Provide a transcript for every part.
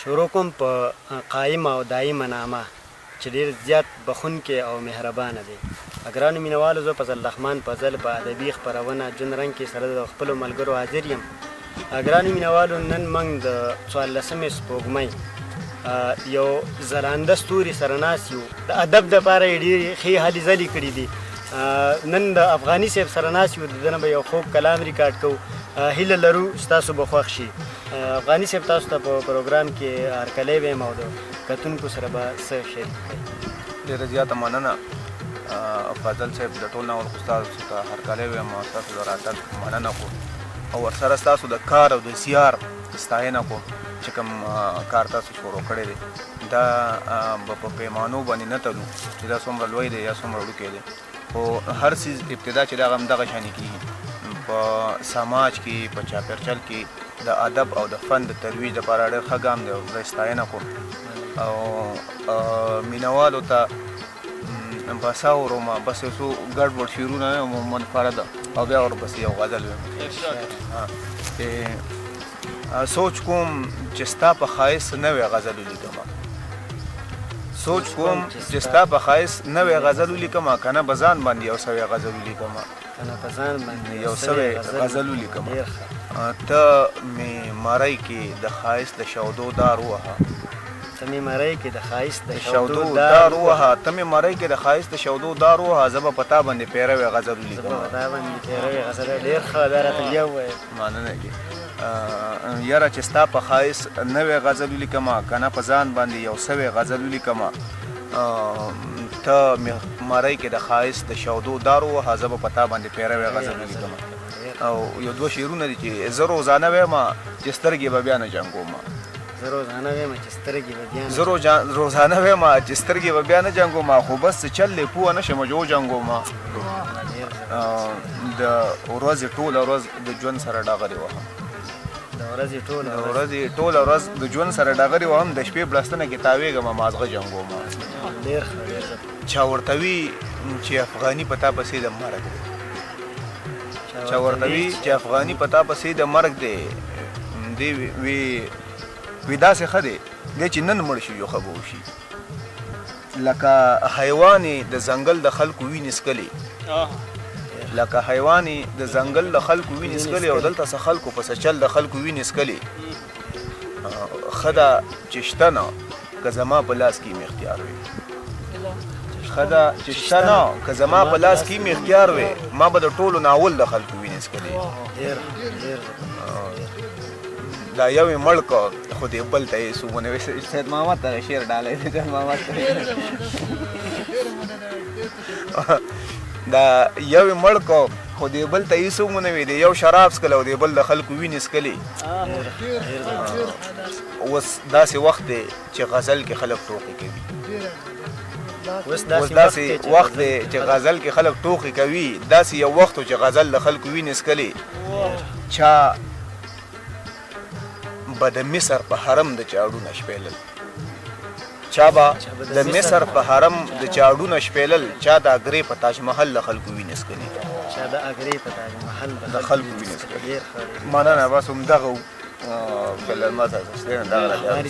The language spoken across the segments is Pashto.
شروع کوم په قایم او دایمه نامه چې ډېر زیات بخونکی او مهربانه دی. ګرانو مینوالو، زه فضل الرحمن فضل په ادبي خپرونه جون رنګ کې سره د خپلو ملګرو حاضر یم. ګرانو مینوالو، نن موږ د 14مې سپوږمۍ یو ځلانده ستوري سره ناست یو. د ادب دپاره یې ډېرې ښې هلې ځلې کړي دي. نن د افغاني صاحب سره ناست یو، د ده نه به یو خوږ کلام ریکارډ کوو. هیله لرو ستاسو به خوښ شي. افغاني صاحب تاسو ته په پروګرام کې هرکلی ویم او د کتونکو سره به څه شریک کړئ. ډېره زیاته مننه فضل صاحب، د ټول ناول خو ستاسو ته هرکلی ویم او ستاسو د راتګ مننه کوم او ورسره ستاسو د کار او د زیار ستاینه کوم چې کوم کار تاسو شروع کړی دی. دا به په پیمانو باندې نه تلو چې دا څومره لوی دی یا څومره وړوکی دی، خو هر څیز ابتدا چې دغه همدغه شانې کېږي. په سماج کې، په چاپېرچل کې د ادب او د فن د ترویج دپاره ډېر ښه ګام دی او زه یې ستاینه کوم او مینوالو ته بس اورم بس یو څو ګډوډ شعرونه ویم منفره ده او بیا ورپسې یو غزل ویم. سوچ کوم چې ستا په ښایست نوی غزل ولیکمه، سوچ کوم چې ستا په ښایست نوی غزل ولیکمه، که نه به ځان باندې یو سوی غزل ولیکمه، یو سوی غزل ولیکمه. ته مې مرۍ کې د ښایست د شودو دار ووهه، ته مې مرۍ کې د ښایست د شودو دار ووهه، ته مې مرۍ کې د ښایست د شودو دار ووهه، زه به په تا باندې پیروی غزل ولیکم. زه به په تا باندې پیروی غزل. ډېر ښه، بیا راته بیا ووایه. مننه کې یاره چې ستا په ښایست نوی غزل ولیکمه، که نه په ځان باندې یو سوی غزل ولیکمه. ته مې مرۍ کې د ښایست د شودو دار ووهه، زه به په تا باندې پیروی غزل ولیکمه. او یو دوه شعرونه دي چې زه روزانه ویمه چې سترګې به بیا نه جنګومه، زه روزانه ویمه چې سترګې به بیا نه روزانه ویمه چې سترګې به بیا نه جنګومه، خو بس چل دی پوه نه شمه جو جنګومه. د ورځې ټوله ورځ د ژوند سره ډغرې وهم، د ورځې ټوله ورځ د ژوند سره ډغرې وهم، د شپې بړستنه کې تاویږمه مازغه جنګومه. ډېر ښه. چا ورته وي چې افغاني په تا پسې د مرګ دی، چا ورته وي چې افغاني په تا پسې د مرګ دی، دی وي داسې ښه دی دی چې نن مړ شي یو ښه به وشي، لکه حیوانې د ځنګل د خلکو وینې څکلې، لکه حیوانې د ځنګل د خلکو وینې څکلې او دلته څه خلکو پسې چل د خلکو وینې څکلې. ښه ده چې شته نه که زما په لاس کې مې اختیار وي، ښه ده چې شته نه که زما په لاس کې مې اختیار وي، ما به د ټولو ناول د خلکو وینې څکلې. دا یو یې مړ که خو دې بل ته یې سومونه سید محمد ته شعر ډالی دی، سید محمد دا یو یې مړ که خو دې بل ته یې سومونه وي، د یو شراب څکلی او د بل د خلکو وینې څکلې. اوس داسې وخت دی چې غزل کې خلک ټوکې کوي، اوس داسې وخت دی چې غزل کې خلک ټوکې کوي، داسې یو وخت و چې غزل د خلکو وینې څکلې. چا به د مصر په حرم د چاړونه شپېلل، چا به د مصر په حرم د چاړونه شپېلل، چا د اګرې په تاج محل د خلکو وینې څکلې، چا د اګرې په تاج محل د خلکو وینې څکلې. مننه، بس همدغه و فلم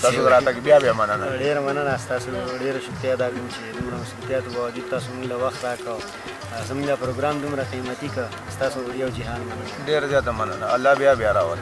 تاسو راتګ بیا مننه. ډېره مننه ستاسو، ډېره شکریه ادا کوم چې دومره مصروفیاتو باوجود تاسو موږ له وخت راکړ، زموږ دا پروګرام دومره قیمتي که ستاسو یو جهان مننه. ډېره زیاته مننه. الله بیا راوله.